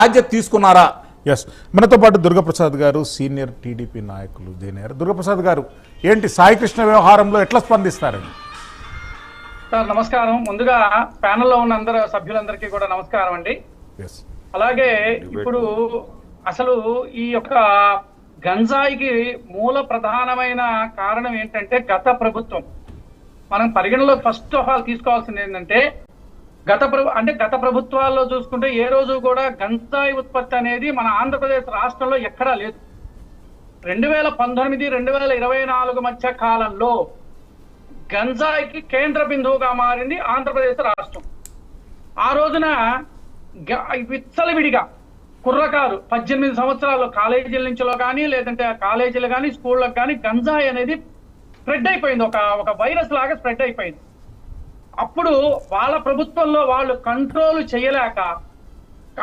బాధ్యత తీసుకున్నారా? ఎస్, మనతో పాటు దుర్గాప్రసాద్ గారు సీనియర్ టీడీపీ నాయకులు దేనేరు. దుర్గాప్రసాద్ గారు, ఏంటి సాయికృష్ణ వ్యవహారంలో ఎట్లా స్పందిస్తారండి? సార్ నమస్కారం. ముందుగా ప్యానెల్లో ఉన్న అందరు సభ్యులందరికీ కూడా నమస్కారం అండి. అలాగే ఇప్పుడు అసలు ఈ యొక్క గంజాయికి మూల ప్రధానమైన కారణం ఏంటంటే గత ప్రభుత్వం. మనం పరిగణలో ఫస్ట్ ఆఫ్ ఆల్ తీసుకోవాల్సింది ఏంటంటే గత ప్రభుత్వాల్లో చూసుకుంటే ఏ రోజు కూడా గంజాయి ఉత్పత్తి అనేది మన ఆంధ్రప్రదేశ్ రాష్ట్రంలో ఎక్కడా లేదు. 2019, 2024 మధ్య కాలంలో గంజాయికి కేంద్ర బిందువుగా మారింది ఆంధ్రప్రదేశ్ రాష్ట్రం. ఆ రోజున విచ్చలవిడిగా కుర్రకారు 18 సంవత్సరాలు కాలేజీల నుంచిలో కానీ లేదంటే కాలేజీలు కానీ స్కూళ్ళకు కానీ గంజాయి అనేది స్ప్రెడ్ అయిపోయింది, ఒక వైరస్ లాగా స్ప్రెడ్ అయిపోయింది. అప్పుడు వాళ్ళ ప్రభుత్వంలో వాళ్ళు కంట్రోల్ చేయలేక,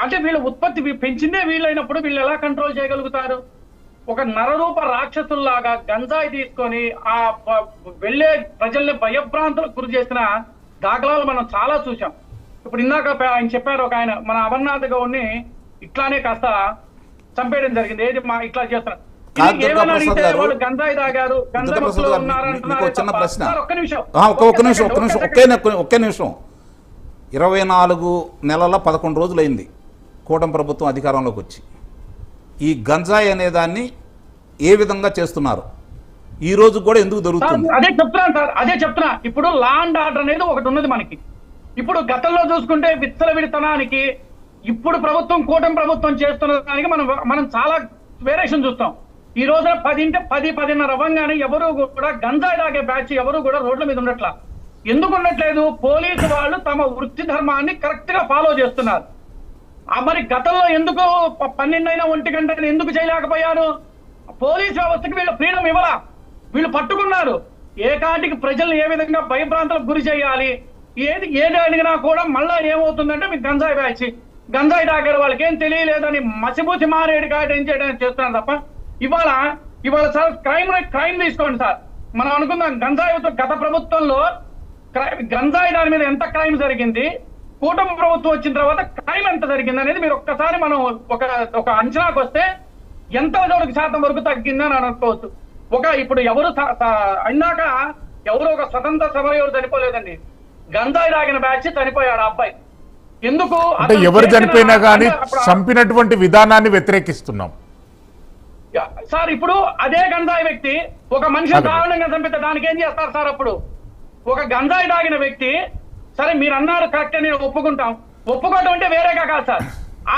అంటే వీళ్ళ ఉత్పత్తి పెంచిందే వీళ్ళైనప్పుడు వీళ్ళు ఎలా కంట్రోల్ చేయగలుగుతారు? ఒక నరరూప రాక్షసుల్లాగా గంజాయి తీసుకొని ఆ వెళ్లే ప్రజల్ని భయభ్రాంతులకు గురి చేసిన దాఖలాలు మనం చాలా చూసాం. ఇప్పుడు ఇందాక ఆయన చెప్పారు, ఒక ఆయన మన అమర్నాథ్ గౌడ్ని ఇట్లానే కాస్త చంపేయడం జరిగింది. ఏది మా ఇట్లా చేస్తున్నారు, గంజాయి తాగారు, చిన్న ప్రశ్న, ఒక్క నిమిషం. 24 నెలల 11 రోజులైంది కూటమి ప్రభుత్వం అధికారంలోకి వచ్చి. ఈ గంజాయి అనే దాన్ని ఏ విధంగా చేస్తున్నారు? ఈ రోజు కూడా ఎందుకు దొరుకుతుంది? అదే చెప్తున్నాను సార్, అదే చెప్తున్నా. ఇప్పుడు లా అండ్ ఆర్డర్ అనేది ఒకటి ఉన్నది మనకి. ఇప్పుడు గతంలో చూసుకుంటే విచ్చలవిడితనానికి ఇప్పుడు ప్రభుత్వం, కూటమి ప్రభుత్వం చేస్తున్న దానికి మనం చాలా వేరియేషన్ చూస్తాం. ఈ రోజున 10-10:30 అవ్వగానే ఎవరు కూడా గంజాయి తాగే బ్యాచ్ ఎవరు కూడా రోడ్ల మీద ఉండట్లా. ఎందుకు ఉండట్లేదు? పోలీసు వాళ్ళు తమ వృత్తి ధర్మాన్ని కరెక్ట్ గా ఫాలో చేస్తున్నారు. మరి గతంలో ఎందుకు 12 అయినా 1 గంట ఎందుకు చేయలేకపోయారు? పోలీస్ వ్యవస్థకి వీళ్ళు ఫ్రీడమ్ ఇవ్వలా. వీళ్ళు పట్టుకున్నారు ఏకాటికి ప్రజల్ని ఏ విధంగా భయభ్రాంతులకు గురి చేయాలి, ఏది అడిగినా కూడా మళ్ళా ఏమవుతుందంటే మీకు గంజాయి బ్యాచ్, గంజాయి తాగారు, వాళ్ళకి ఏం తెలియలేదని మసిబూసి మారేడు కాయట ఏం చేయడానికి చేస్తున్నారు తప్ప ఇవాళ సార్ క్రైమ్ తీసుకోండి సార్. మనం అనుకుందాం గంజాయి గత ప్రభుత్వంలో గంజాయి దాని మీద ఎంత క్రైమ్ జరిగింది, కూటమి ప్రభుత్వం వచ్చిన తర్వాత క్రైమ్ ఎంత జరిగింది అనేది మీరు ఒక్కసారి మనం ఒక అంచనాకు వస్తే ఎంత శాతం వరకు తగ్గిందని అనుకోవచ్చు. ఇప్పుడు ఎవరు అయినాక ఎవరు ఒక స్వతంత్ర సమరయోధుడు చనిపోలేదండి, గంజాయి తాగిన బ్యాచ్ చనిపోయాడు ఆ అబ్బాయి. ఎందుకు అంటే ఎవరు చనిపోయినా కానీ చంపినటువంటి విధానాన్ని వ్యతిరేకిస్తున్నాం సార్. ఇప్పుడు అదే గంజాయి వ్యక్తి ఒక మనిషిని దారుణంగా చంపితే దానికి ఏం చేస్తారు సార్? అప్పుడు ఒక గంజాయి తాగిన వ్యక్తి, సరే మీరు అన్నారు కరెక్ట్ అని ఒప్పుకుంటాం, ఒప్పుకోవడం అంటే వేరేగా కాదు సార్.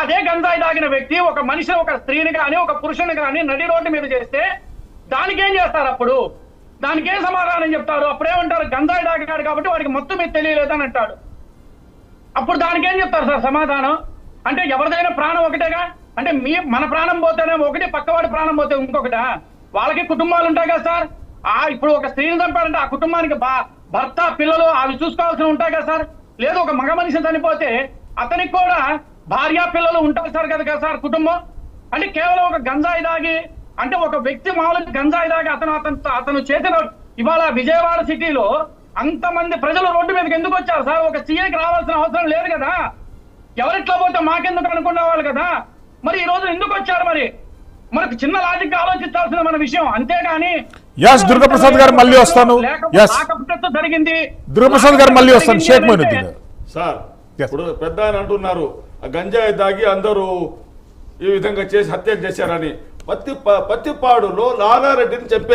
అదే గంజాయి తాగిన వ్యక్తి ఒక మనిషిని, ఒక స్త్రీని కానీ ఒక పురుషుని కానీ నడి రోడ్డు మీద చేస్తే దానికి ఏం చేస్తారు? అప్పుడు దానికి ఏం సమాధానం చెప్తారు? అప్పుడేమంటారు? గంజాయి తాగినాడు కాబట్టి వాడికి మొత్తం మీద తెలియలేదని అంటాడు. అప్పుడు దానికి ఏం చెప్తారు సార్ సమాధానం? అంటే ఎవరిదైనా ప్రాణం ఒకటేగా, అంటే మన ప్రాణం పోతేనే ఒకటి, పక్కవాడి ప్రాణం పోతే ఇంకొకటా? వాళ్ళకి కుటుంబాలు ఉంటాయి కదా సార్. ఇప్పుడు ఒక స్త్రీని చంపారంటే ఆ కుటుంబానికి భర్త, పిల్లలు అవి చూసుకోవాల్సి ఉంటాయి కదా సార్. లేదు ఒక మగ మనిషి చనిపోతే అతనికి కూడా భార్య, పిల్లలు ఉంటారు సార్ కదా సార్ కుటుంబం. అంటే కేవలం ఒక గంజాయి దాగి, అంటే ఒక వ్యక్తి మామూలుగా గంజాయి దాగి అతను చేతిలో ఇవాళ విజయవాడ సిటీలో అంతమంది ప్రజలు రోడ్డు మీదకి ఎందుకు వచ్చారు సార్? ఒక సీఏకి రావాల్సిన అవసరం లేదు కదా. ఎవరిట్లా పోతే మాకెందుకు అనుకునేవాళ్ళు కదా. మరి ఈ రోజు ఎందుకు వచ్చారు? మరి మనకు చిన్న లాజిక్ ఆలోచించాల్సిన మన విషయం, అంతేగాని దుర్గాప్రసాద్ గారు మళ్ళీ వస్తాను. జరిగింది దుర్గాప్రసాద్ గారు మళ్ళీ వస్తాను. షేక్ మొయినుద్దీన్ సార్, ఇప్పుడు పెద్ద ఆయన అంటున్నారు గంజాయి దాగి అందరూ ఈ విధంగా చేసి హత్య చేశారని. పత్తిపాడులో లాగారెడ్డిని చంపే